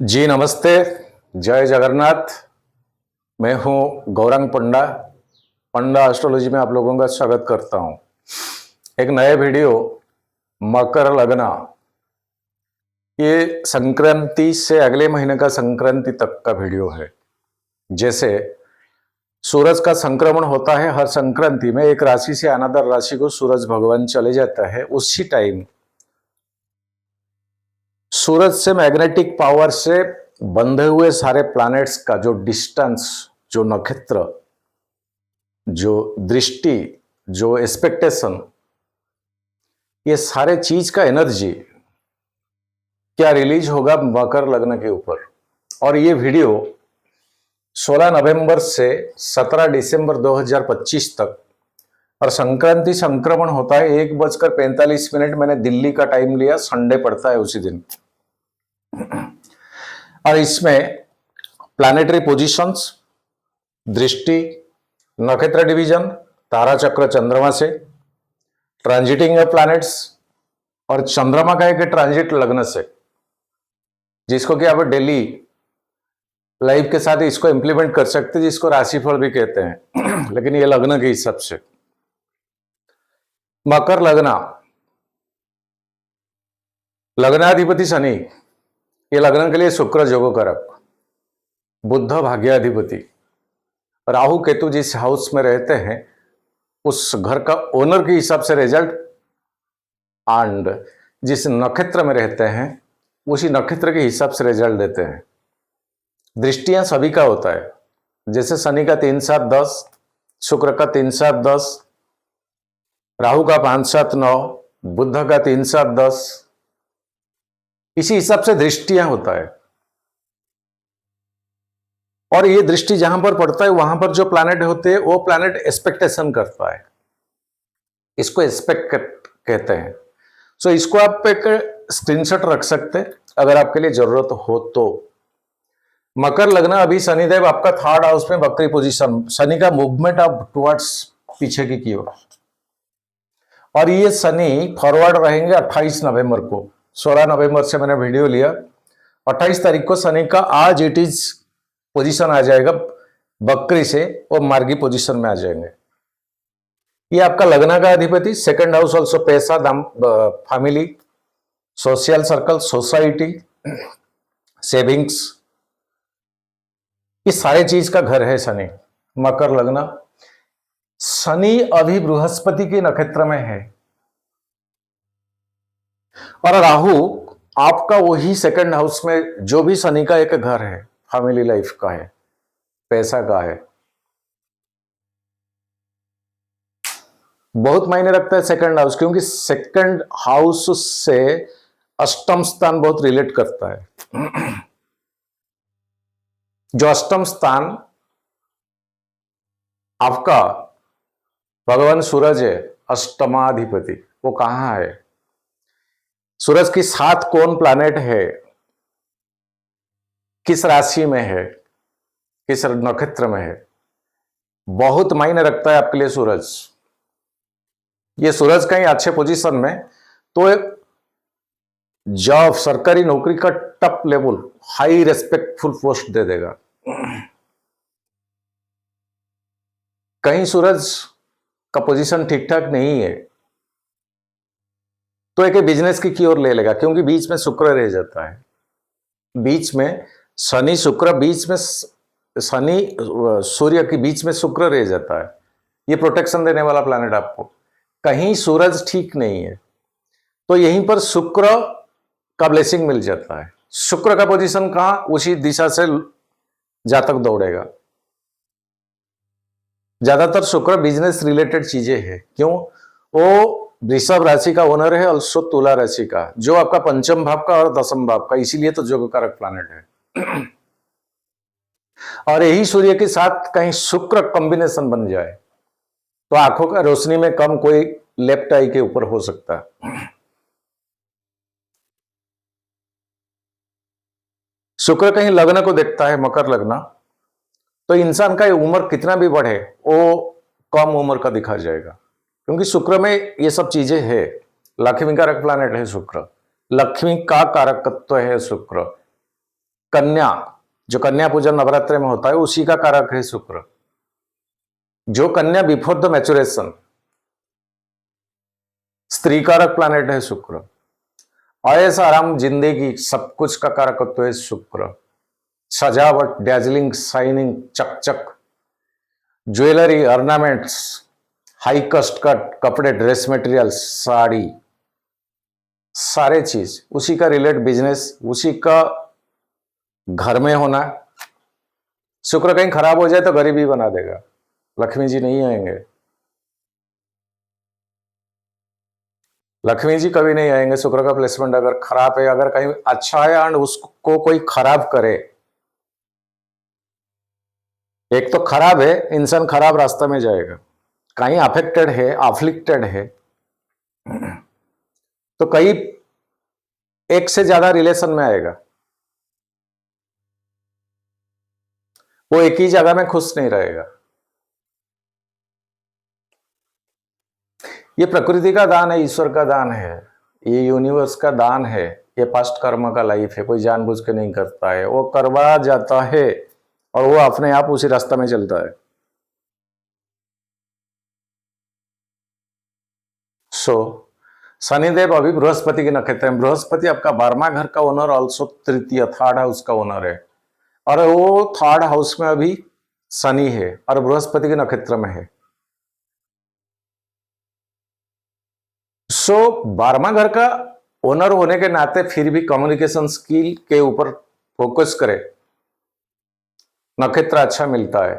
जी नमस्ते। जय जगन्नाथ। मैं हूं गौरांग पंडा। पंडा एस्ट्रोलॉजी में आप लोगों का स्वागत करता हूं। एक नए वीडियो मकर लग्न, ये संक्रांति से अगले महीने का संक्रांति तक का वीडियो है। जैसे सूरज का संक्रमण होता है हर संक्रांति में, एक राशि से अनदर राशि को सूरज भगवान चले जाता है, उसी टाइम सूरज से मैग्नेटिक पावर से बंधे हुए सारे प्लैनेट्स का जो डिस्टेंस, जो नक्षत्र, जो दृष्टि, जो एक्सपेक्टेशन, ये सारे चीज का एनर्जी क्या रिलीज होगा मकर लग्न के ऊपर। और ये वीडियो 16 नवंबर से 17 दिसंबर 2025 तक, और संक्रांति संक्रमण होता है 1:45। मैंने दिल्ली का टाइम लिया, संडे पड़ता है उसी दिन। और इसमें प्लैनेटरी पोजीशंस, दृष्टि, नक्षत्र डिवीजन, तारा चक्र चंद्रमा से, ट्रांजिटिंग ऑफ प्लैनेट्स, और चंद्रमा का एक ट्रांजिट लग्न से, जिसको कि आप डेली लाइफ के साथ इसको इंप्लीमेंट कर सकते हैं, जिसको राशिफल भी कहते हैं लेकिन ये लग्न के हिसाब से। मकर लग्न, लग्नाधिपति शनि, ये लग्न के लिए शुक्र जोगकारक, बुध भाग्याधिपति, राहु केतु जिस हाउस में रहते हैं उस घर का ओनर के हिसाब से रिजल्ट, एंड जिस नक्षत्र में रहते हैं उसी नक्षत्र के हिसाब से रिजल्ट देते हैं। दृष्टियां सभी का होता है, जैसे शनि का 3, 7, 10, शुक्र का 3, 7, 10, राहु का 5, 7, 9, बुध का 3, 7, 10, इसी हिसाब से दृष्टियां होता है। और ये दृष्टि जहां पर पड़ता है वहां पर जो प्लैनेट होते हैं वो प्लैनेट एक्सपेक्टेशन करता है, इसको एक्सपेक्ट कहते हैं। सो इसको आप एक स्क्रीनशॉट रख सकते हैं अगर आपके लिए जरूरत हो तो। मकर लग्न, अभी शनिदेव आपका 3rd हाउस में वक्री पोजीशन, शनि का मूवमेंट आप टुवर्ड्स पीछे की ओर, और ये शनि फॉरवर्ड रहेंगे 28 नवंबर को। 16 नवंबर से मैंने वीडियो लिया, 28 तारीख को शनि का आज इट इज पोजीशन आ जाएगा वक्री से, और मार्गी पोजीशन में आ जाएंगे। ये आपका लग्न का अधिपति, 2nd हाउस ऑल्सो पैसा, family, social circle, society, savings, इस सारे चीज का घर है शनि। मकर लग्न, शनि अभी बृहस्पति के नक्षत्र में है, और राहु आपका वही 2nd हाउस में, जो भी शनि का एक घर है, फैमिली लाइफ का है, पैसा का है। बहुत मायने रखता है 2nd हाउस, क्योंकि 2nd हाउस से अष्टम स्थान बहुत रिलेट करता है। जो अष्टम स्थान आपका भगवान सूरज है, अष्टमाधिपति, वो कहां है? सूरज की 7 कौन प्लैनेट है, किस राशि में है, किस नक्षत्र में है, बहुत मायने रखता है आपके लिए सूरज। ये सूरज कहीं अच्छे पोजीशन में तो जॉब, सरकारी नौकरी का top level, high respectful post दे देगा। कहीं सूरज का पोजीशन ठीक ठाक नहीं है तो एक बिजनेस की ओर ले लेगा, क्योंकि बीच में शुक्र रह जाता है, बीच में शनि शुक्र, बीच में शनि सूर्य के बीच में शुक्र रह जाता है। ये प्रोटेक्शन देने वाला प्लैनेट आपको। कहीं सूरज ठीक नहीं है तो यहीं पर शुक्र का ब्लेसिंग मिल जाता है। शुक्र का पोजीशन कहां, उसी दिशा से जातक दौड़ेगा। ज्यादातर शुक्र बिजनेस रिलेटेड चीजें है, क्यों? वो वृषभ राशि का ओनर है, ऑल्सो तुला राशि का, जो आपका 5म भाव का और 10म भाव का, इसीलिए तो जोगकारक प्लैनेट है। और यही सूर्य के साथ कहीं शुक्र कॉम्बिनेशन बन जाए तो आंखों का रोशनी में कम कोई लेफ्ट आई के ऊपर हो सकता है। शुक्र कहीं लग्न को देखता है, मकर लग्न, तो इंसान का उम्र कितना भी बढ़े वो कम उम्र का दिखा जाएगा, क्योंकि शुक्र में ये सब चीजें है। लक्ष्मी कारक प्लैनेट है शुक्र, लक्ष्मी का कारकत्व है शुक्र। कन्या, जो कन्या पूजन नवरात्रि में होता है उसी का कारक है शुक्र। जो कन्या बिफोर द मैच्योरेशन, स्त्री कारक प्लैनेट है शुक्र। ऐसा आराम, जिंदगी, सब कुछ का कारकत्व है शुक्र। सजावट, डैजलिंग, शाइनिंग, चकचक, ज्वेलरी, ऑर्नामेंट्स, हाई कस्ट कट कपड़े, ड्रेस मटेरियल्स, साड़ी, सारे चीज उसी का रिलेट, बिजनेस उसी का घर में होना। शुक्र कहीं खराब हो जाए तो गरीबी बना देगा, लक्ष्मी जी नहीं आएंगे। लक्ष्मी जी कभी नहीं आएंगे। शुक्र का प्लेसमेंट अगर खराब है, अगर कहीं अच्छा है एंड उसको कोई खराब करे, एक तो खराब है, इंसान खराब रास्ता में जाएगा। कहीं अफेक्टेड है, अफ्लिक्टेड है, तो कहीं एक से ज्यादा रिलेशन में आएगा, वो एक ही जगह में खुश नहीं रहेगा। ये प्रकृति का दान है, ईश्वर का दान है, ये यूनिवर्स का दान है, ये पास्ट कर्म का लाइफ है। कोई जानबूझ के नहीं करता है, वो करवा जाता है और वो अपने आप उसी रास्ता में चलता है। सो शनिदेव अभी बृहस्पति के नक्षत्र हैं। बृहस्पति आपका 12वां घर का ओनर, ऑल्सो तृतीय, थर्ड हाउस का ओनर है, और वो थर्ड हाउस में अभी शनि है और बृहस्पति के नक्षत्र में है। सो 12वां घर का ओनर होने के नाते फिर भी कम्युनिकेशन स्किल के ऊपर फोकस करे, नक्षत्र अच्छा मिलता है।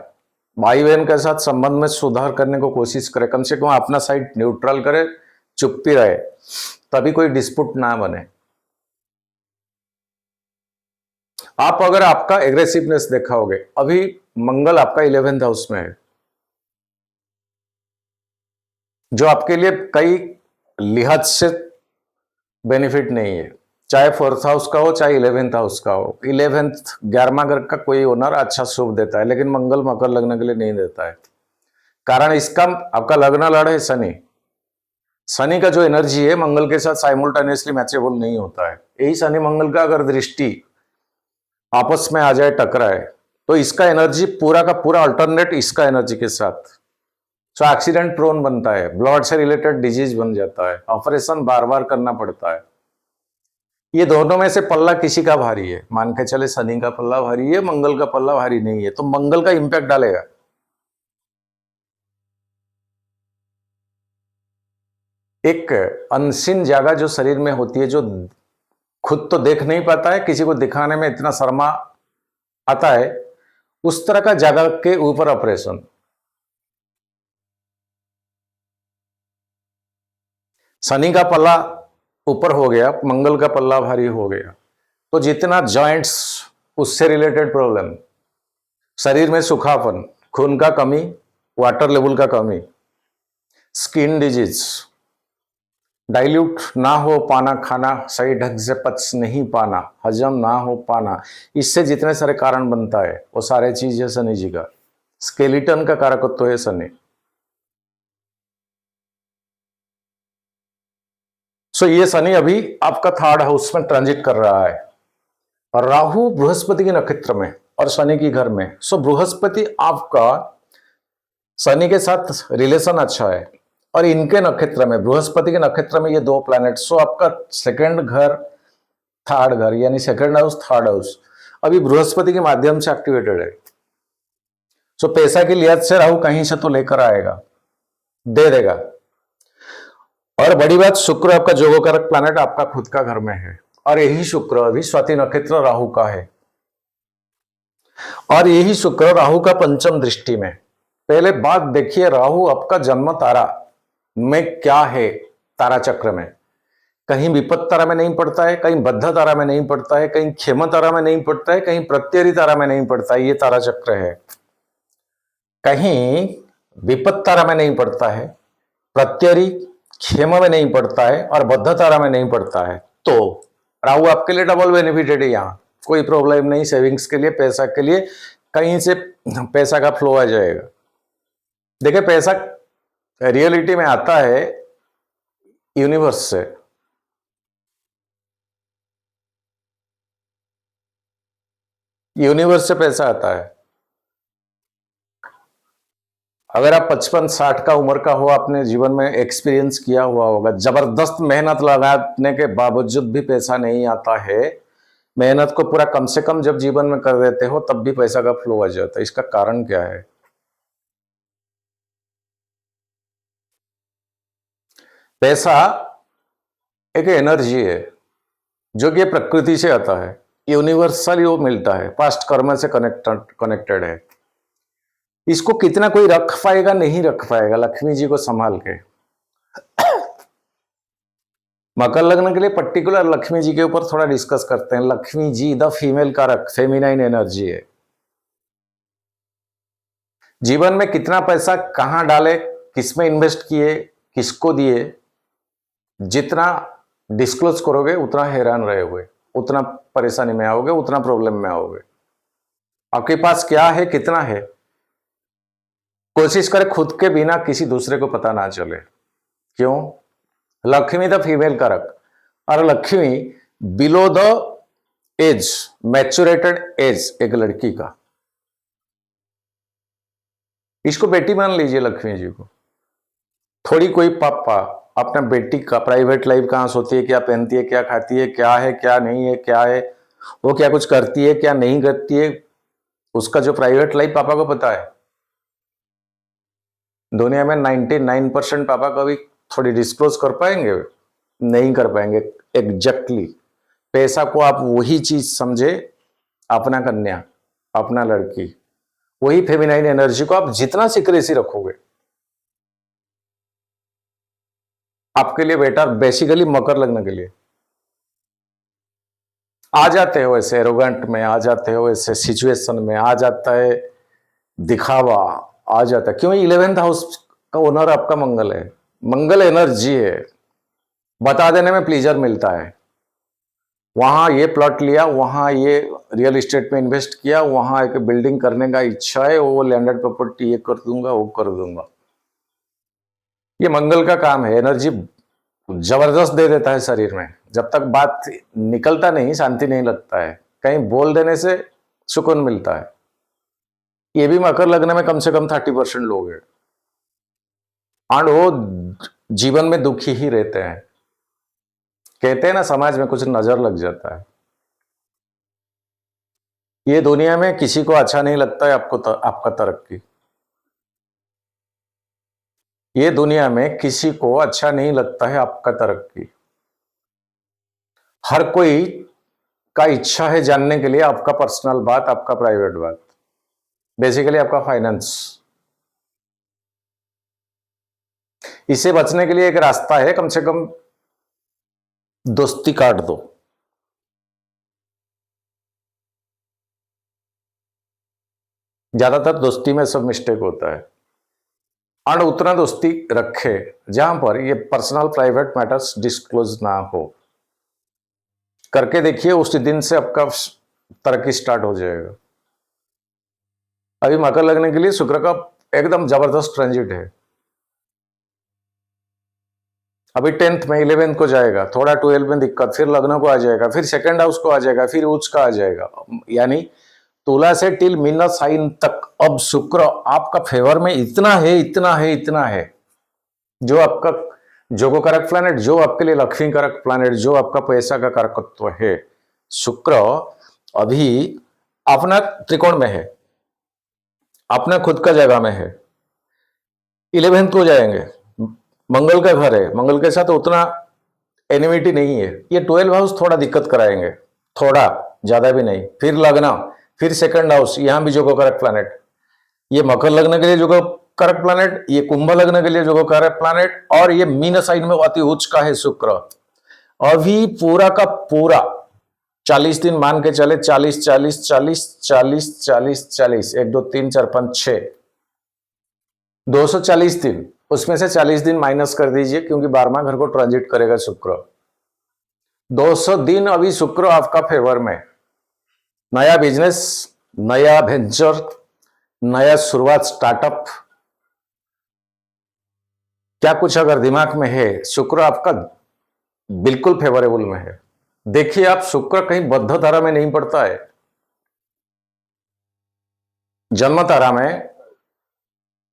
भाई बहन के साथ संबंध में सुधार करने को कोशिश करे, कम से कम अपना साइड न्यूट्रल करे, चुप्पी रहे, तभी कोई डिस्प्यूट ना बने। आप अगर आपका एग्रेसिवनेस देखा होगे, अभी मंगल आपका 11th हाउस में है, जो आपके लिए कई लिहाज से बेनिफिट नहीं है, चाहे 4th हाउस का हो चाहे 11th हाउस का हो। 11th 11वां घर का कोई ओनर अच्छा शुभ देता है, लेकिन मंगल मकर लग्न के लिए नहीं देता है। कारण इसका, आपका लग्न लड़ है शनि, शनि का जो एनर्जी है मंगल के साथ साइमल्टेनियसली मैचेबल नहीं होता है। यही शनि मंगल का अगर दृष्टि आपस में आ जाए, टकराए, तो इसका एनर्जी पूरा का पूरा अल्टरनेट इसका एनर्जी के साथ, सो एक्सीडेंट प्रोन बनता है, ब्लड से रिलेटेड डिजीज बन जाता है, ऑपरेशन बार बार करना पड़ता है। ये दोनों में से पल्ला किसी का भारी है, मान के चले शनि का पल्ला भारी है, मंगल का पल्ला भारी नहीं है, तो मंगल का इंपैक्ट डालेगा। एक अनसीन जगह जो शरीर में होती है, जो खुद तो देख नहीं पाता है, किसी को दिखाने में इतना शर्मा आता है, उस तरह का जगह के ऊपर ऑपरेशन। शनि का पल्ला ऊपर हो गया, मंगल का पल्ला भारी हो गया, तो जितना जॉइंट्स, उससे रिलेटेड प्रॉब्लम, शरीर में सूखापन, खून का कमी, वाटर लेवल का कमी, स्किन डिजीज, डाइल्यूट ना हो पाना, खाना सही ढंग से पच नहीं पाना, हजम ना हो पाना, इससे जितने सारे कारण बनता है वो सारे चीज है शनि जी का। स्केलिटन का कारकत्व है शनि। सो ये शनि अभी आपका थर्ड हाउस में ट्रांजिट कर रहा है, और राहु बृहस्पति के नक्षत्र में और शनि की घर में। सो बृहस्पति आपका शनि के साथ रिलेशन अच्छा है, और इनके नक्षत्र में, बृहस्पति के नक्षत्र में ये दो प्लैनेट, सो आपका सेकंड घर, थर्ड घर, यानी सेकंड हाउस, थर्ड हाउस अभी बृहस्पति के माध्यम से एक्टिवेटेड है। सो पैसा की लिहाज से राहु कहीं से तो लेकर आएगा, दे देगा। और बड़ी बात, शुक्र आपका जोगकारक प्लैनेट आपका खुद का घर में है, और यही शुक्र अभी स्वाति नक्षत्र राहु का है, और यही शुक्र राहु का पंचम दृष्टि में। पहले बात देखिए, राहु आपका जन्म तारा में क्या है, तारा चक्र में कहीं विपत्त तारा में नहीं पड़ता है, कहीं बद्ध तारा में नहीं पड़ता है, कहीं क्षेम तारा में नहीं पड़ता है, कहीं प्रत्यरी तारा में नहीं पड़ता है, ये तारा चक्र है। कहीं विपत्त तारा में नहीं पड़ता है, प्रत्यरी क्षेम में नहीं पड़ता है, और बद्ध तारा में नहीं पड़ता है। तो राहु आपके लिए डबल बेनिफिटेड है, यहाँ कोई प्रॉब्लम नहीं। सेविंग्स के लिए, पैसा के लिए कहीं से पैसा का फ्लो आ जाएगा। देखिए, पैसा रियलिटी में आता है यूनिवर्स से, यूनिवर्स से पैसा आता है। अगर आप 55-60 का उम्र का हो, आपने जीवन में एक्सपीरियंस किया हुआ होगा, जबरदस्त मेहनत लगाने के बावजूद भी पैसा नहीं आता है। मेहनत को पूरा कम से कम जब जीवन में कर देते हो तब भी पैसा का फ्लो आ जाता है। इसका कारण क्या है? पैसा एक एनर्जी है जो कि प्रकृति से आता है, यूनिवर्सली वो मिलता है, पास्ट कर्म से कनेक्टेड है। इसको कितना कोई रख पाएगा, नहीं रख पाएगा लक्ष्मी जी को संभाल के। मकर लग्न के लिए पर्टिकुलर लक्ष्मी जी के ऊपर थोड़ा डिस्कस करते हैं। लक्ष्मी जी द फीमेल कारक, फेमिनाइन एनर्जी है। जीवन में कितना पैसा कहां डाले, किसमें इन्वेस्ट किए, किसको दिए, जितना डिस्क्लोज करोगे उतना हैरान रहोगे, उतना परेशानी में आओगे, उतना प्रॉब्लम में आओगे। आपके पास क्या है, कितना है, कोशिश करें खुद के बिना किसी दूसरे को पता ना चले। क्यों? लक्ष्मी द फीमेल कारक, और Lakshmi below the age, maturated age एक लड़की का। इसको बेटी मान लीजिए लक्ष्मी जी को। थोड़ी कोई पापा अपना बेटी का प्राइवेट लाइफ कहां सोती है, क्या पहनती है, क्या खाती है, क्या है क्या नहीं है, क्या है वो, क्या कुछ करती है क्या नहीं करती है, उसका जो प्राइवेट लाइफ पापा को पता है। दुनिया में 99% पापा कभी थोड़ी डिस्क्लोज कर पाएंगे? नहीं कर पाएंगे। एग्जैक्टली पैसा को आप वही चीज समझे, अपना कन्या, अपना लड़की, वही फेमिनाइन एनर्जी को आप जितना सीक्रेसी रखोगे आपके लिए बेटर। बेसिकली मकर लग्न के लिए आ जाते हो ऐसे एरोगेंट में, आ जाते हो ऐसे सिचुएशन में, आ जाता है दिखावा, आ जाता है। क्यों? 11th हाउस का ओनर आपका मंगल है, मंगल एनर्जी है। बता देने में प्लीजर मिलता है। वहां ये प्लॉट लिया, वहां ये रियल एस्टेट में इन्वेस्ट किया, वहां एक बिल्डिंग करने का इच्छा है, वो लैंडेड प्रॉपर्टी ये कर दूंगा, वो कर दूंगा। ये मंगल का काम है। एनर्जी जबरदस्त दे देता है शरीर में। जब तक बात निकलता नहीं, शांति नहीं लगता है। कहीं बोल देने से सुकून मिलता है। ये भी मकर लग्न में कम से कम 30% लोग हैं, और वो जीवन में दुखी ही रहते हैं। कहते हैं ना, समाज में कुछ नजर लग जाता है। ये दुनिया में किसी को अच्छा नहीं लगता है आपका तरक्की। ये दुनिया में किसी को अच्छा नहीं लगता है आपका तरक्की। हर कोई का इच्छा है जानने के लिए आपका पर्सनल बात, आपका प्राइवेट बात, बेसिकली आपका फाइनेंस। इससे बचने के लिए एक रास्ता है, कम से कम दोस्ती काट दो। ज्यादातर दोस्ती में सब मिस्टेक होता है। और उतना दोस्ती रखे जहां पर ये पर्सनल प्राइवेट मैटर्स डिस्क्लोज ना हो। करके देखिए, उस दिन से आपका तरक्की स्टार्ट हो जाएगा। अभी मकर लगने के लिए शुक्र का एकदम जबरदस्त ट्रांजिट है। अभी 10th में 11th को जाएगा, थोड़ा 12 में दिक्कत, फिर लग्न को आ जाएगा, फिर सेकंड हाउस को आ जाएगा, फिर उच्च का आ जाएगा। यानी तुला से टिल मीन साइन तक अब शुक्र आपका फेवर में इतना है, इतना है, इतना है। जो आपका जोगो कारक प्लैनेट, जो आपके लिए लक्ष्मी कारक प्लैनेट, जो आपका पैसा का कारकत्व है, शुक्र अभी अपना त्रिकोण में है, अपना खुद का जगह में है। 11th को जाएंगे, मंगल का घर है, मंगल के साथ उतना एनिमिटी नहीं है। ये 12 हाउस थोड़ा दिक्कत कराएंगे, थोड़ा, ज्यादा भी नहीं। फिर लगना, फिर सेकंड हाउस, यहां भी जोगो कारक प्लैनेट। ये मकर लग्न के लिए जोगो कारक प्लैनेट, ये कुंभ लग्न के लिए जोगो कारक प्लैनेट, और ये मीन साइन में अति उच्च का है शुक्र। अभी पूरा का पूरा 40 दिन मान के चले, 40 40 40 40 40 40, 1 2 3 4 5 6, 240 दिन। उसमें से 40 दिन माइनस कर दीजिए, क्योंकि 12वां घर को ट्रांजिट करेगा शुक्र। 200 दिन अभी शुक्र आपका फेवर में। नया बिजनेस, नया वेंचर, नया शुरुआत, स्टार्टअप, क्या कुछ अगर दिमाग में है, शुक्र आपका बिल्कुल फेवरेबल में है। देखिए आप, शुक्र कहीं बद्ध धारा में नहीं पड़ता है। जन्म तारा में,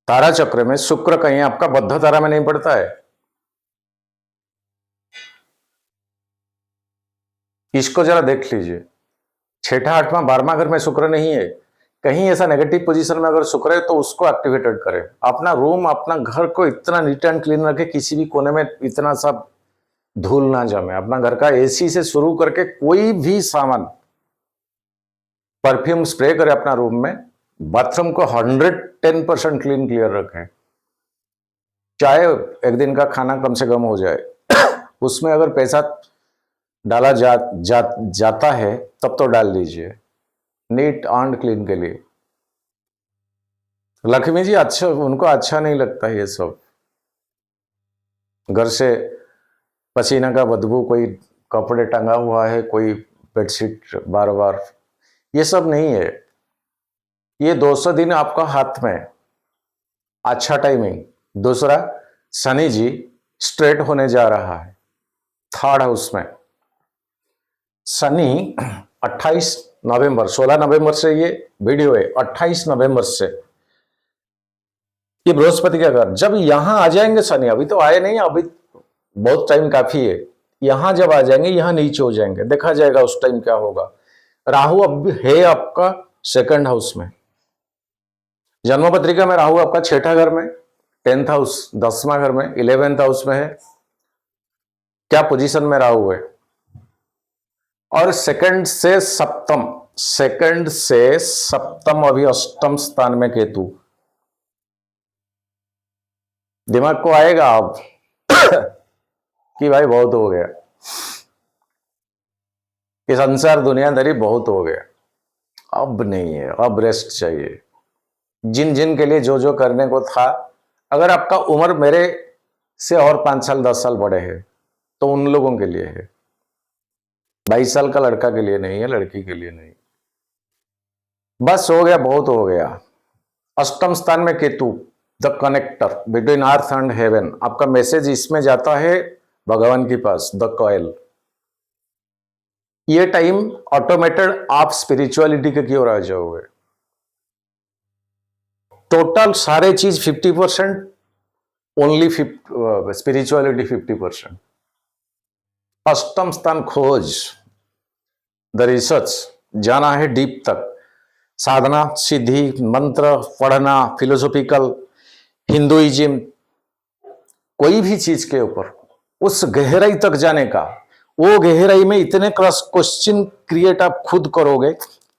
तारा चक्र में शुक्र कहीं आपका बद्ध तारा में नहीं पड़ता है। इसको जरा देख लीजिए, छठा, आठवां, 12वां घर में शुक्र नहीं है। कहीं ऐसा नेगेटिव पोजीशन में अगर शुक्र है तो उसको एक्टिवेटेड करें। अपना रूम, अपना घर को इतना नीट एंड क्लीन रखे, किसी भी कोने में इतना सा धूल ना जमे। अपना घर का एसी से शुरू करके कोई भी सामान, परफ्यूम स्प्रे करें अपना रूम में। बाथरूम को 110% क्लीन क्लियर रखें। चाहे एक दिन का खाना कम से कम हो जाए उसमें अगर पैसा डाला जाता है तब तो डाल दीजिए, नीट एंड क्लीन के लिए। लक्ष्मी जी अच्छा, उनको अच्छा नहीं लगता ये सब। घर से पसीना का बदबू, कोई कपड़े टंगा हुआ है, कोई बेडशीट बार बार, ये सब नहीं है। ये 200 दिन आपका हाथ में, अच्छा टाइमिंग। दूसरा, शनि जी स्ट्रेट होने जा रहा है 3rd हाउस में। शनि 28 नवंबर, 16 नवंबर से ये वीडियो है, 28 नवंबर से ये बृहस्पति का घर। जब यहां आ जाएंगे शनि, अभी तो आए नहीं, अभी बहुत टाइम काफी है। यहां जब आ जाएंगे, यहां नीचे हो जाएंगे, देखा जाएगा उस टाइम क्या होगा। राहु अब है आपका 2nd हाउस में। जन्म पत्रिका में राहु आपका 6ठा घर में, 10th हाउस 10वां घर में, 11th हाउस में है। क्या पोजीशन में राहु है। और 2nd से सप्तम अभी अष्टम स्थान में केतु। दिमाग को आएगा अब कि भाई बहुत हो गया, ये संसार दुनियादारी बहुत हो गया, अब नहीं है, अब रेस्ट चाहिए। जिन जिन के लिए जो जो करने को था, अगर आपका उम्र मेरे से और 5 साल 10 साल बड़े है तो उन लोगों के लिए है। 22 साल का लड़का के लिए नहीं है, लड़की के लिए नहीं। बस हो गया, बहुत हो गया। अष्टम स्थान में Ketu, the connector between earth and heaven. आपका मैसेज इसमें जाता है भगवान के पास, द कॉइल। ये टाइम ऑटोमेटेड आप स्पिरिचुअलिटी के की ओर आ जाओगे। टोटल सारे चीज 50%, ओनली स्पिरिचुअलिटी 50%। अष्टम स्थान खोज, द रिसर्च, जाना है डीप तक। साधना, सिद्धि, मंत्र पढ़ना, फिलोसॉफिकल, हिंदुइज्म, कोई भी चीज के ऊपर उस गहराई तक जाने का। वो गहराई में इतने क्वेश्चन क्रिएट आप खुद करोगे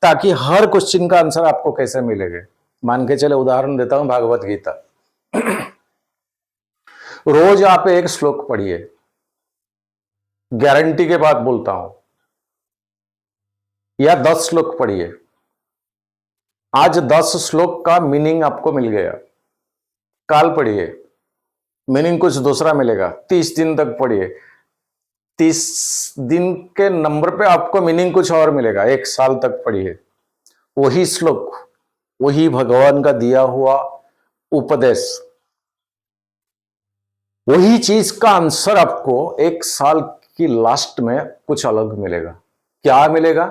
ताकि हर क्वेश्चन का आंसर आपको कैसे मिलेगा। मान के चले, उदाहरण देता हूं, भागवत गीता। रोज आप एक श्लोक पढ़िए, गारंटी के बाद बोलता हूं, या 10 श्लोक पढ़िए। आज 10 श्लोक का मीनिंग आपको मिल गया, काल पढ़िए, मीनिंग कुछ दूसरा मिलेगा। 30 दिन तक पढ़िए, 30 दिन के नंबर पे आपको मीनिंग कुछ और मिलेगा। 1 साल तक पढ़िए वही श्लोक, वही भगवान का दिया हुआ उपदेश, वही चीज का आंसर आपको 1 साल की लास्ट में कुछ अलग मिलेगा। क्या मिलेगा?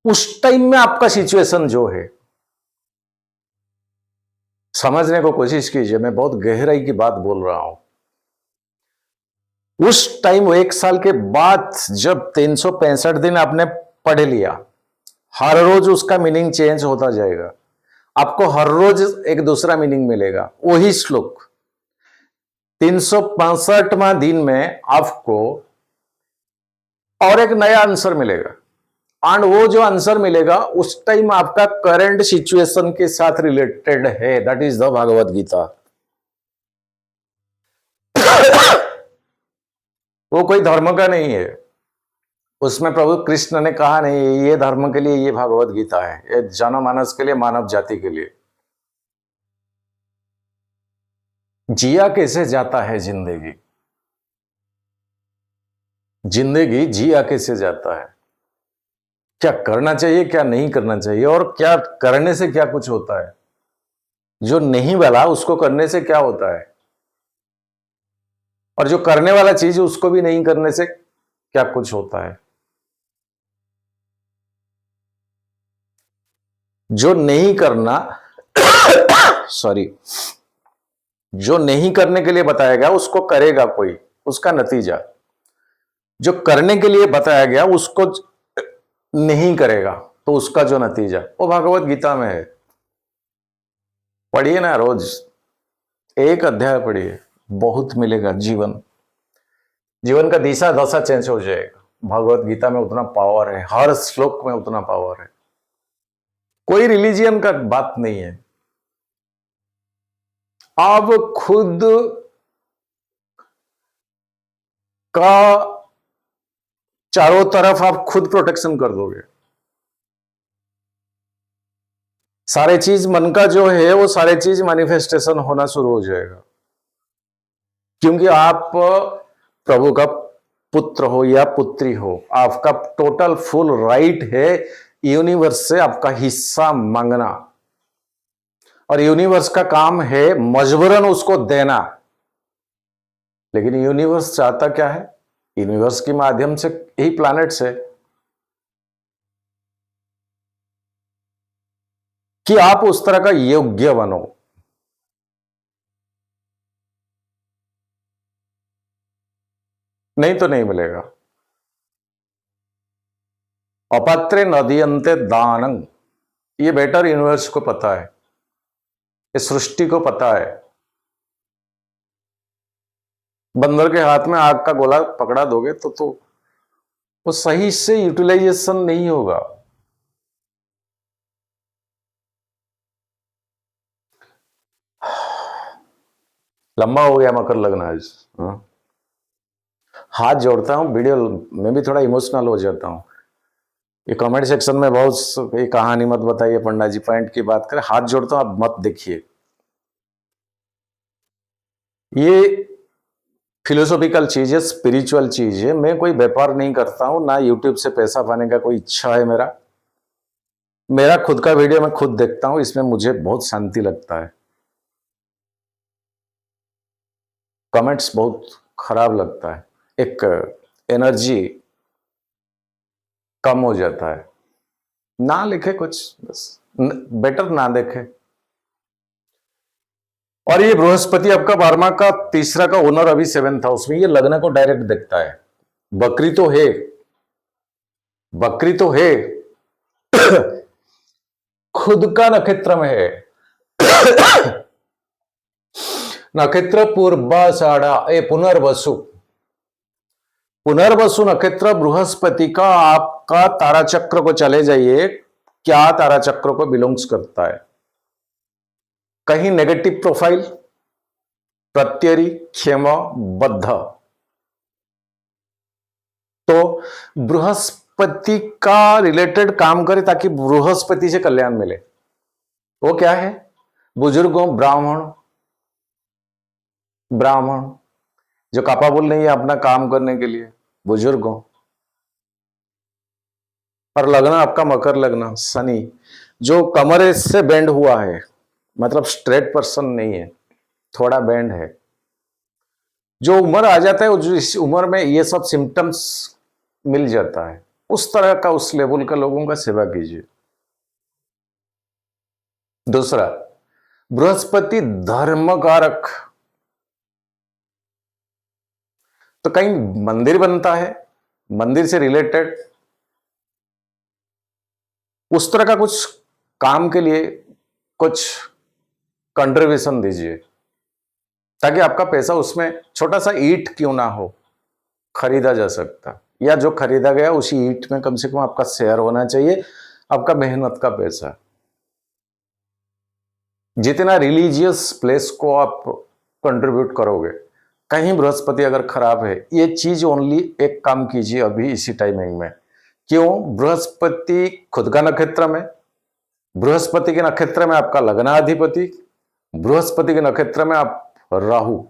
उस टाइम में आपका सिचुएशन जो है, समझने को कोशिश कीजिए, मैं बहुत गहराई की बात बोल रहा हूं। उस टाइम 1 साल के बाद जब 365 दिन आपने पढ़ लिया, हर रोज उसका मीनिंग चेंज होता जाएगा। आपको हर रोज एक दूसरा मीनिंग मिलेगा। वही श्लोक 365वां दिन में आपको और एक नया आंसर मिलेगा। एंड वो जो आंसर मिलेगा उस टाइम आपका करंट सिचुएशन के साथ रिलेटेड है। That is the Bhagavad Gita. वो कोई धर्म का नहीं है। उसमें प्रभु कृष्ण ने कहा नहीं ये धर्म के लिए ये भागवत गीता है, ये जनमानस के लिए, मानव जाति के लिए। जिया कैसे जाता है जिंदगी, जिंदगी जिया कैसे जाता है, क्या करना चाहिए क्या नहीं करना चाहिए, और क्या करने से क्या कुछ होता है, जो नहीं वाला उसको करने से क्या होता है, और जो करने वाला चीज उसको भी नहीं करने से क्या कुछ होता है। जो नहीं करना सॉरी, जो नहीं करने के लिए बताया गया उसको करेगा कोई, उसका नतीजा। जो करने के लिए बताया गया उसको नहीं करेगा तो उसका जो नतीजा, वो भगवत गीता में है। पढ़िए ना, रोज एक अध्याय पढ़िए, बहुत मिलेगा। जीवन जीवन का दिशा दशा चेंज हो जाएगा। भगवत गीता में उतना पावर है, हर श्लोक में उतना पावर है। कोई रिलीजियन का बात नहीं है। आप खुद का चारों तरफ आप खुद प्रोटेक्शन कर दोगे। सारे चीज मन का जो है वो सारे चीज मैनिफेस्टेशन होना शुरू हो जाएगा, क्योंकि आप प्रभु का पुत्र हो या पुत्री हो, आपका टोटल फुल राइट है यूनिवर्स से आपका हिस्सा मांगना, और यूनिवर्स का काम है मजबूरन उसको देना। लेकिन यूनिवर्स चाहता क्या है? यूनिवर्स के माध्यम से यही प्लैनेट से कि आप उस तरह का योग्य बनो। नहीं तो नहीं मिलेगा। अपात्रे नदीयन्ते दानंग, ये बेटर यूनिवर्स को पता है, इस सृष्टि को पता है। बंदर के हाथ में आग का गोला पकड़ा दोगे तो वो सही से यूटिलाइजेशन नहीं होगा। लंबा हो गया मकर लगना आज। हाथ जोड़ता हूं, वीडियो में भी थोड़ा इमोशनल हो जाता हूं। ये कमेंट सेक्शन में बहुत ये कहानी मत बताइए पंडा जी, पॉइंट की बात करें। हाथ जोड़ता हूं, आप मत देखिए। ये फिलोसॉफिकल चीज है, स्पिरिचुअल चीज है। मैं कोई व्यापार नहीं करता हूं, ना यूट्यूब से पैसा पाने का कोई इच्छा है मेरा। मेरा खुद का वीडियो मैं खुद देखता हूं, इसमें मुझे बहुत शांति लगता है। कमेंट्स बहुत खराब लगता है, एक एनर्जी कम हो जाता है। ना लिखे कुछ, बस बेटर ना देखे। और ये बृहस्पति आपका 12वां का तीसरा का ओनर अभी 7th हाउस में, ये लग्न को डायरेक्ट देखता है। बकरी तो है, बकरी तो है खुद का नक्षत्र में है। नक्षत्र पूर्वाषाढ़ा, ए पुनर्वसु, पुनर्वसु नक्षत्र बृहस्पति का आपका तारा चक्र को चले जाइए, क्या तारा चक्र को बिलोंग्स करता है? कहीं नेगेटिव प्रोफाइल, प्रत्यरी, क्षमा, बद्ध। तो बृहस्पति का रिलेटेड काम करे ताकि बृहस्पति से कल्याण मिले। वो क्या है? बुजुर्गों, ब्राह्मण, ब्राह्मण जो कापाबुल नहीं है अपना काम करने के लिए, बुजुर्गों। और लग्न आपका मकर लग्न, शनि जो कमरे से बेंड हुआ है, मतलब स्ट्रेट पर्सन नहीं है, थोड़ा बेंड है। जो उम्र आ जाता है, जो इस उम्र में ये सब सिम्टम्स मिल जाता है, उस तरह का, उस लेवल का लोगों का सेवा कीजिए। दूसरा, बृहस्पति धर्मकारक, तो कहीं मंदिर बनता है, मंदिर से रिलेटेड उस तरह का कुछ काम के लिए कुछ कंट्रीब्यूशन दीजिए, ताकि आपका पैसा उसमें छोटा सा ईंट क्यों ना हो, खरीदा जा सकता, या जो खरीदा गया उसी ईंट में कम से कम आपका शेयर होना चाहिए, आपका मेहनत का पैसा। जितना रिलीजियस प्लेस को आप कंट्रीब्यूट करोगे, कहीं बृहस्पति अगर खराब है, ये चीज ओनली एक काम कीजिए अभी इसी टाइमिंग में। क्यों? बृहस्पति खुद का नक्षत्र में, बृहस्पति के नक्षत्र में आपका लग्नाधिपति, बृहस्पति के नक्षत्र में आप राहु,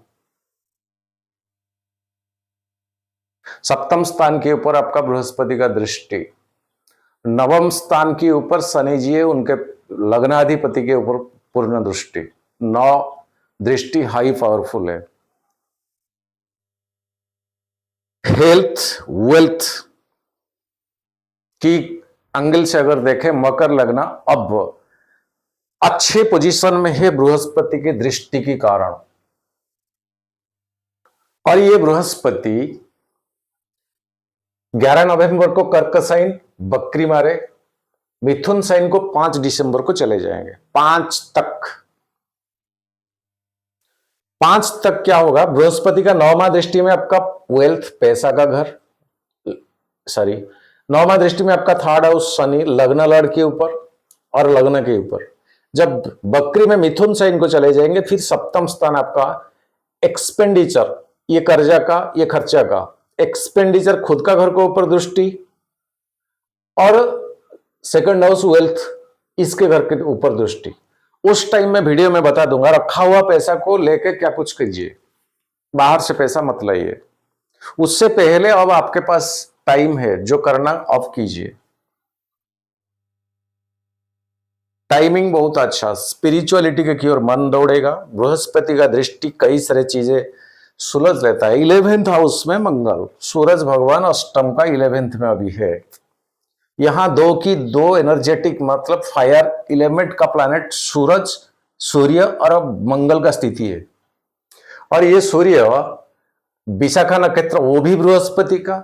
सप्तम स्थान के ऊपर आपका बृहस्पति का दृष्टि, नवम स्थान के ऊपर शनि जी है, उनके लग्नाधिपति के ऊपर पूर्ण दृष्टि। 9 दृष्टि हाई पावरफुल है। हेल्थ, वेल्थ की एंगल से अगर देखें, मकर लग्न अब अच्छे पोजीशन में है बृहस्पति की दृष्टि के कारण। और ये बृहस्पति 11 नवंबर को कर्क साइन बकरी मारे, मिथुन साइन को 5 दिसंबर को चले जाएंगे। 5 तक क्या होगा, बृहस्पति का 9वां दृष्टि में आपका वेल्थ पैसा का घर, सॉरी 9वां दृष्टि में आपका 3rd हाउस शनि लग्न लड़ के ऊपर और लग्न के ऊपर। जब बकरी में मिथुन साइन को चले जाएंगे, फिर 7वां स्थान आपका एक्सपेंडिचर, ये कर्जा का, ये खर्चा का एक्सपेंडिचर, खुद का घर को ऊपर दृष्टि, और 2nd हाउस वेल्थ, इसके घर के ऊपर दृष्टि। उस टाइम में वीडियो में बता दूंगा, रखा हुआ पैसा को लेके क्या कुछ कीजिए, बाहर से पैसा मत लाइए। उससे पहले अब आपके पास टाइम है, जो करना अब कीजिए। टाइमिंग बहुत अच्छा, स्पिरिचुअलिटी के की ओर मन दौड़ेगा। बृहस्पति का दृष्टि कई सारी चीजें सुलझ लेता है। 11th हाउस में मंगल, सूरज भगवान अष्टम का 11th में अभी है। यहां 2 की 2 एनर्जेटिक, मतलब फायर एलिमेंट का प्लैनेट सूरज, सूर्य और अब मंगल का स्थिति है। और ये सूर्य विशाखा नक्षत्र, वो भी बृहस्पति का,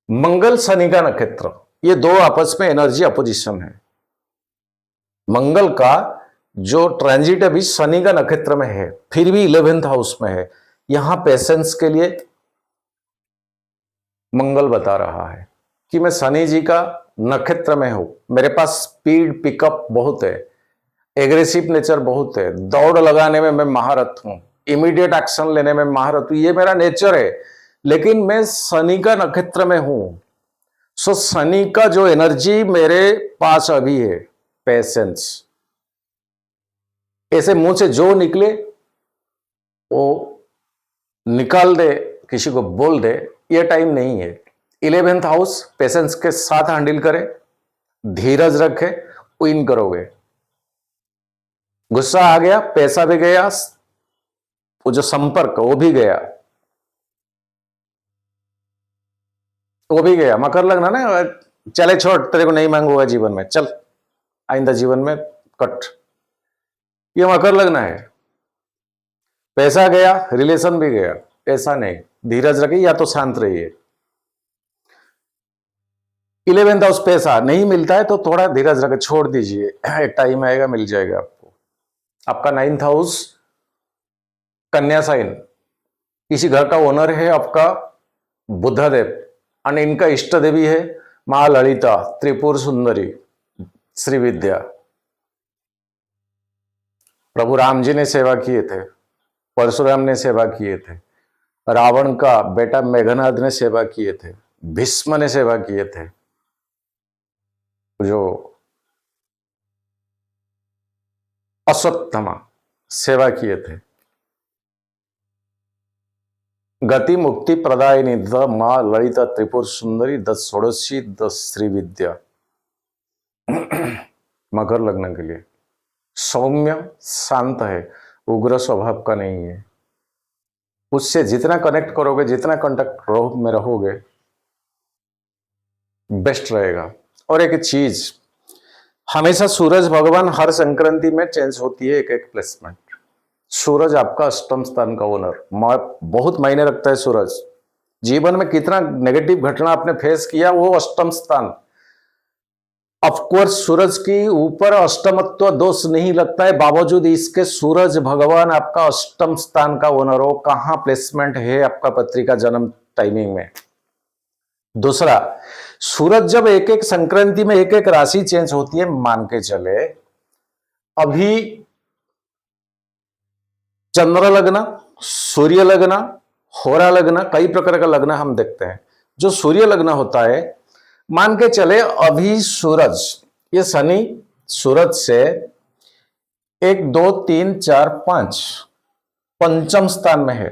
मंगल शनि का नक्षत्र, ये 2 आपस में एनर्जी अपोजिशन है। मंगल का जो ट्रांजिट अभी शनि का नक्षत्र में है, फिर भी 11th हाउस में है। यहां पेशेंस के लिए मंगल बता रहा है कि मैं शनि जी का नक्षत्र में हूं, मेरे पास स्पीड पिकअप बहुत है, एग्रेसिव नेचर बहुत है, दौड़ लगाने में मैं महारत हूं, इमीडिएट एक्शन लेने में महारत हूं, ये मेरा नेचर है। लेकिन मैं शनि का नक्षत्र में हूं, सो शनि का जो एनर्जी मेरे पास अभी है, पेशेंस। ऐसे मुंह से जो निकले वो निकाल दे, किसी को बोल दे, ये टाइम नहीं है। 11th हाउस पेशेंस के साथ हैंडल करे, धीरज रखे, विन करोगे। गुस्सा आ गया, पैसा भी गया, वो जो संपर्क वो भी गया, वो भी गया। मकर लगना ना, चले छोड़, तेरे को नहीं मांगूंगा जीवन में, चल आइंदा जीवन में कट, ये मकर लगना है। पैसा गया, रिलेशन भी गया, ऐसा नहीं, धीरज रखिए या तो शांत रहिए। 11th हाउस पैसा नहीं मिलता है तो थोड़ा धीरज रखे, छोड़ दीजिए, एक टाइम आएगा मिल जाएगा आपको। आपका 9th हाउस कन्या साइन, किसी घर का ओनर है आपका बुद्धदेव, और इनका इष्ट देवी है मां ललिता, त्रिपुर सुंदरी, श्री विद्या। प्रभु राम जी ने सेवा किए थे, परशुराम ने सेवा किए थे, रावण का बेटा मेघनाद ने सेवा किए थे, भीष्म ने सेवा किए थे, जो अश्वत्थामा सेवा किए थे। गति मुक्ति प्रदायिनी द मां ललिता त्रिपुर सुंदरी, द षोडशी, द श्री विद्या। मकर लग्न के लिए सौम्य शांत है, उग्र स्वभाव का नहीं है। उससे जितना कनेक्ट करोगे, जितना कांटेक्ट में रहोगे, बेस्ट रहेगा। और एक चीज, हमेशा सूरज भगवान हर संक्रांति में चेंज होती है, एक प्लेसमेंट। सूरज आपका अष्टम स्थान का ओनर, बहुत मायने रखता है सूरज। जीवन में कितना नेगेटिव घटना आपने फेस किया, वो अष्टम स्थान। ऑफकोर्स सूरज की ऊपर अष्टमत्व दोष नहीं लगता है, बावजूद इसके सूरज भगवान आपका अष्टम स्थान का ओनर हो। कहां प्लेसमेंट है आपका पत्रिका जन्म टाइमिंग में। दूसरा, सूरज जब एक एक संक्रांति में एक एक राशि चेंज होती है, मान के चले अभी चंद्र लग्न, सूर्य लग्न, होरा लग्न, कई प्रकार का लग्न हम देखते हैं। जो सूर्य लग्न होता है, मान के चले अभी सूरज, ये शनि सूरज से 1 2 3 4 5 पंचम स्थान में है।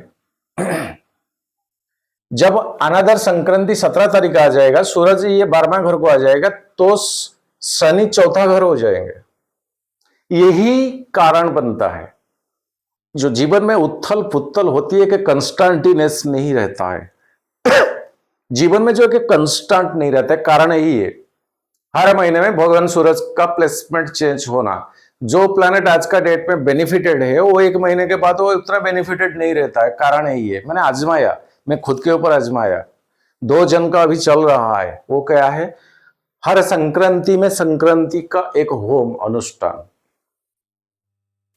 जब अनादर संक्रांति 17 तारीख आ जाएगा, सूरज ये 12वां घर को आ जाएगा, तो शनि चौथा घर हो जाएंगे। यही कारण बनता है जो जीवन में उथल पुथल होती है कि कंस्टेंटिनेस नहीं रहता है। जीवन में जो कि कंस्टेंट नहीं रहता है, कारण यही है हर महीने में भगवान सूरज का प्लेसमेंट चेंज होना। जो प्लैनेट आज का डेट में बेनिफिटेड है वो एक महीने के बाद वो उतना बेनिफिटेड नहीं रहता है। कारण है ये, मैंने आजमाया, मैं खुद के ऊपर आजमाया। 2 जन का अभी चल रहा है। वो क्या है, हर संक्रांति में संक्रांति का एक होम अनुष्ठान।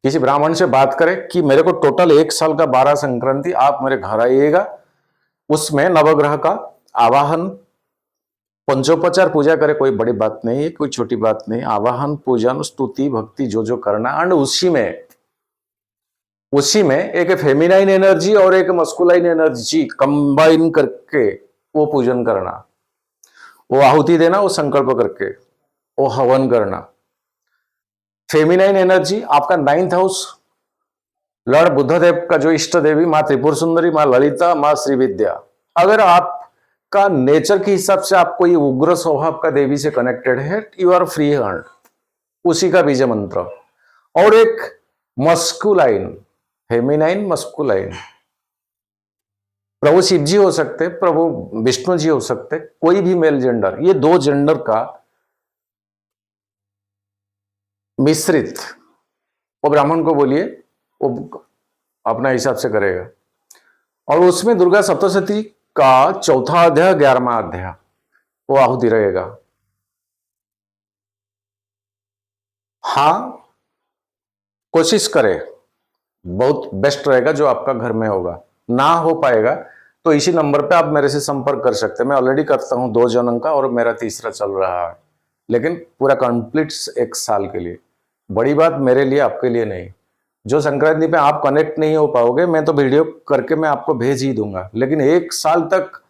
किसी ब्राह्मण से बात करें कि मेरे को टोटल 1 साल का 12 संक्रांति आप मेरे घर आइएगा, उसमें नवग्रह का आवाहन, पंचोपचार पूजा करे, कोई बड़ी बात नहीं है, कोई छोटी बात नहीं, आवाहन, पूजन, स्तुति, भक्ति जो जो करना, एंड उसी में एक फेमिनाइन एनर्जी और एक मस्कुलाइन एनर्जी कंबाइन करके वो पूजन करना, वो आहुति देना, वो संकल्प करके वो हवन करना। फेमिनाइन एनर्जी आपका 9th हाउस, लॉर्ड बुद्धदेव का जो इष्ट देवी माँ त्रिपुर सुंदरी, माँ ललिता, माँ श्री विद्या। अगर आपका नेचर के हिसाब से आपको ये उग्र स्वभाव का देवी से कनेक्टेड है, यू आर फ्री हैंड, उसी का बीज मंत्र। और एक मस्कुलाइन, फेमिनाइन मस्कुलाइन, प्रभु शिव जी हो सकते, प्रभु विष्णु जी हो सकते, कोई भी मेल जेंडर, ये 2 जेंडर का मिश्रित, वो ब्राह्मण को बोलिए, वो अपना हिसाब से करेगा। और उसमें दुर्गा सप्तशती का 4था अध्याय, 11वां अध्याय वो आहुति रहेगा। हाँ, कोशिश करें, बहुत बेस्ट रहेगा जो आपका घर में होगा। ना हो पाएगा तो इसी नंबर पे आप मेरे से संपर्क कर सकते हैं। मैं ऑलरेडी करता हूं 2 जनों का और मेरा तीसरा चल रहा है, लेकिन पूरा कंप्लीट 1 साल के लिए। बड़ी बात मेरे लिए, आपके लिए नहीं। जो संक्रांति पे आप कनेक्ट नहीं हो पाओगे, मैं तो वीडियो करके मैं आपको भेज ही दूंगा, लेकिन 1 साल तक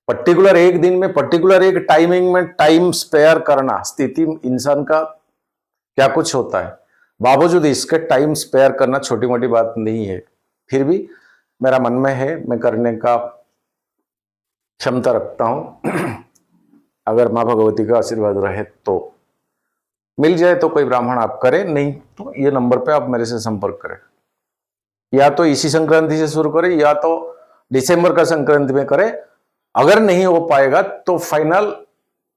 पर्टिकुलर एक दिन में, पर्टिकुलर एक टाइमिंग में टाइम स्पेयर करना, स्थिति इंसान का क्या कुछ होता है, बावजूद इसके टाइम स्पेयर करना छोटी मोटी बात नहीं है। फिर भी मेरा मन में है, मैं करने का क्षमता रखता हूं। अगर माँ भगवती का आशीर्वाद रहे तो मिल जाए तो कोई ब्राह्मण आप करें, नहीं तो ये नंबर पे आप मेरे से संपर्क करें। या तो इसी संक्रांति से शुरू करें या तो दिसंबर का संक्रांति में करें। अगर नहीं हो पाएगा तो फाइनल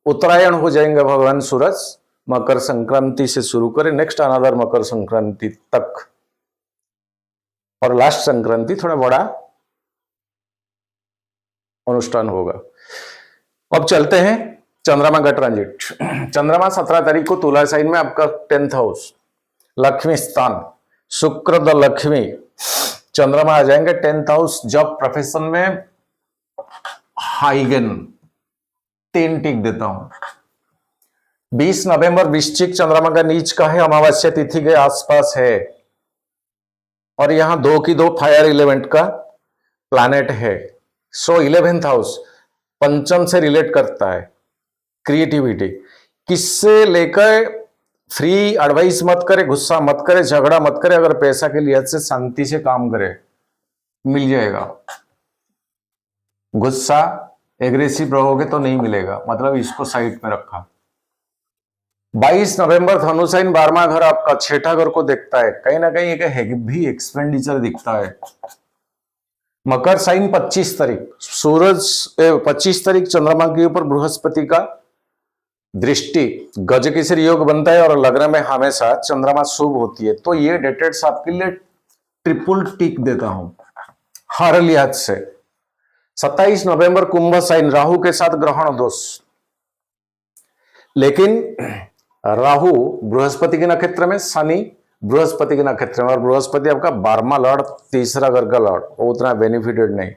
उत्तरायण हो जाएंगे भगवान सूरज, मकर संक्रांति से शुरू करें, नेक्स्ट अनदर मकर संक्रांति तक, और लास्ट संक्रांति थोड़ा बड़ा अनुष्ठान होगा। अब चलते हैं चंद्रमा का ट्रांजिट। चंद्रमा 17 तारीख को तुला साइन में आपका 10th हाउस, लक्ष्मी स्थान, शुक्र द लक्ष्मी, चंद्रमा आ जाएंगे 10th हाउस। जॉब प्रोफेशन में हाइगन 3 टिक देता हूं। 20 नवंबर वृश्चिक चंद्रमा का नीच का है, अमावस्या तिथि के आसपास है, और यहां 2 की 2 फायर एलिमेंट का प्लैनेट है। सो 11th हाउस पंचम से रिलेट करता है, क्रिएटिविटी। किससे लेकर फ्री एडवाइस मत करे, गुस्सा मत करे, झगड़ा मत करे। अगर पैसा के लिहाज से शांति से काम करे, मिल जाएगा। गुस्सा एग्रेसिव रहोगे तो नहीं मिलेगा, मतलब इसको साइड में रखा। 22 नवंबर धनु साइन 12वां घर आपका 6ठा घर को देखता है, कहीं ना कहीं एक हेवी एक्सपेंडिचर दिखता है। मकर साइन 25 तारीख, सूरज 25 तारीख चंद्रमा के ऊपर बृहस्पति का दृष्टि, गज केसरी योग बनता है, और लग्न में हमेशा चंद्रमा शुभ होती है। तो ये डेटेड्स आपके लिए ट्रिपल टिक देता हूं हर लिहाज से। 27 नवंबर कुंभ साइन, राहु के साथ ग्रहण दोष, लेकिन राहु बृहस्पति के नक्षत्र में, शनि बृहस्पति के नक्षत्र में, और बृहस्पति आपका 12वां लॉर्ड, तीसरा घर का लॉर्ड, वो उतना बेनिफिटेड नहीं।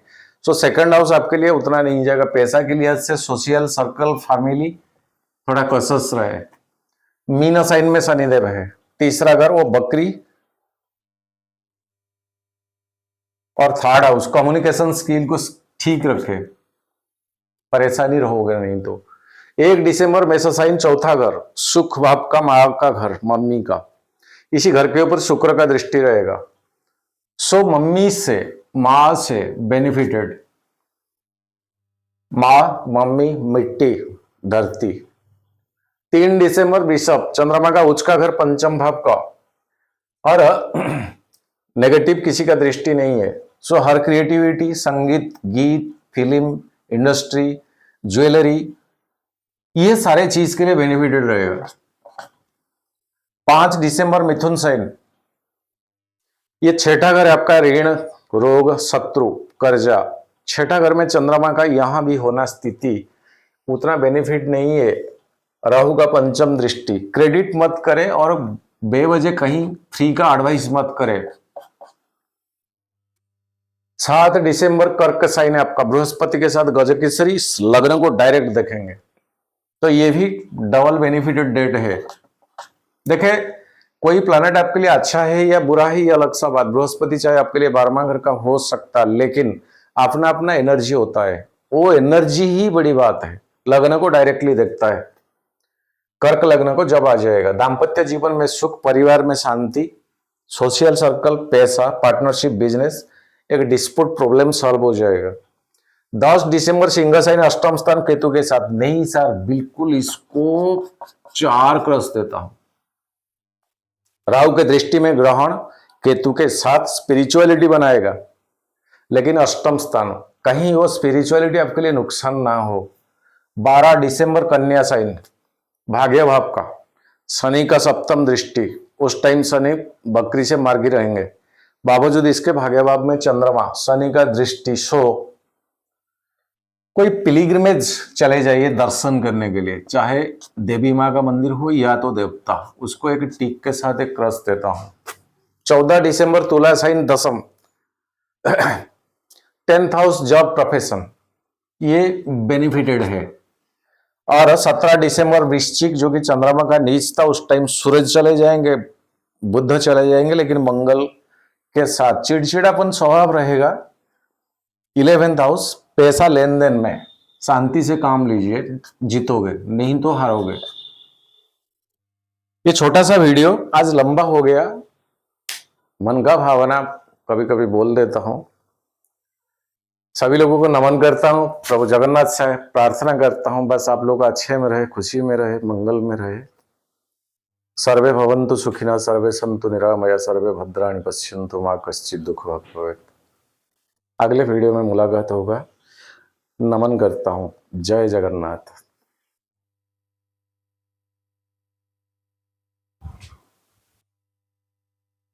सो 2nd हाउस आपके लिए उतना नहीं जाएगा। पैसा के लिहाज से सोशल सर्कल, फैमिली थोड़ा कॉशियस रहे। मीन साइन में शनिदेव है, तीसरा घर वो बकरी, और 3rd हाउस कम्युनिकेशन स्किल को ठीक रखे, परेशानी रहोगे नहीं तो। 1 दिसंबर मेष साइन 4था घर, सुख भाव का, मां का घर, मम्मी का, इसी घर के ऊपर शुक्र का दृष्टि रहेगा। सो मम्मी से, मां से बेनिफिटेड, मां, मम्मी, मिट्टी, धरती। 3 दिसंबर वृषभ, चंद्रमा का उच्च का घर, पंचम भाव का, और नेगेटिव किसी का दृष्टि नहीं है। सो हर क्रिएटिविटी, संगीत, गीत, फिल्म इंडस्ट्री, ज्वेलरी, ये सारे चीज के लिए बेनिफिटेड रहेगा। 5 दिसंबर मिथुन साइन, ये छठा घर है आपका, ऋण, रोग, शत्रु, कर्जा। छठा घर में चंद्रमा का यहां भी होना स्थिति उतना बेनिफिट नहीं है। राहु का पंचम दृष्टि, क्रेडिट मत करें और बेवजह कहीं फ्री का एडवाइस मत करें। 7 दिसंबर कर्क साइन है आपका, बृहस्पति के साथ गजकेसरी, लग्न को डायरेक्ट देखेंगे तो ये भी डबल बेनिफिटेड डेट है। देखे कोई प्लैनेट आपके लिए अच्छा है या बुरा है, ये अलग सा बात। बृहस्पति चाहे आपके लिए 12वां घर का हो सकता है, लेकिन अपना अपना एनर्जी होता है, वो एनर्जी ही बड़ी बात है। लग्न को डायरेक्टली देखता है, कर्क लग्न को जब आ जाएगा। दाम्पत्य जीवन में सुख, परिवार में शांति, सोशल सर्कल, पैसा, पार्टनरशिप, बिजनेस, एक डिस्प्यूट प्रॉब्लम सॉल्व हो जाएगा। 10 दिसंबर सिंह साइन अष्टम स्थान केतु के साथ। नहीं सर, बिल्कुल इसको 4 क्रॉस देता हूं। राहु के दृष्टि में ग्रहण केतु के साथ स्पिरिचुअलिटी बनाएगा, लेकिन अष्टम स्थान, कहीं वो स्पिरिचुअलिटी आपके लिए नुकसान ना हो। 12 दिसंबर कन्या साइन, भाग्य भाव का, शनि का सप्तम दृष्टि, उस टाइम शनि बकरी से मार्गी रहेंगे, बावजूद इसके भाग्य भाव में चंद्रमा, शनि का दृष्टि। सो कोई पिलिग्रिमेज चले जाइए दर्शन करने के लिए, चाहे देवी माँ का मंदिर हो या तो देवता, उसको एक टिक के साथ एक क्रॉस देता हूं। 14 दिसंबर तुला साइन दसम, 10th हाउस जॉब प्रोफेशन, ये बेनिफिटेड है। और 17 दिसंबर वृश्चिक, जो कि चंद्रमा का नीच था, उस टाइम सूरज चले जाएंगे, बुध चले जाएंगे, लेकिन मंगल के साथ चिड़चिड़ापन स्वभाव रहेगा। 11th हाउस, पैसा लेन देन में शांति से काम लीजिए, जीतोगे, नहीं तो हारोगे। ये छोटा सा वीडियो आज लंबा हो गया, मन का भावना कभी कभी बोल देता हूं। सभी लोगों को नमन करता हूं, प्रभु जगन्नाथ से प्रार्थना करता हूं बस आप लोग अच्छे में रहे, खुशी में रहे, मंगल में रहे। सर्वे भवन्तु सुखिनः, सर्वे सन्तु निरामया, सर्वे भद्राणि पश्यन्तु मा कश्चित् दुःखभाग् भवेत्। अगले वीडियो में मुलाकात होगा। नमन करता हूं। जय जगन्नाथ।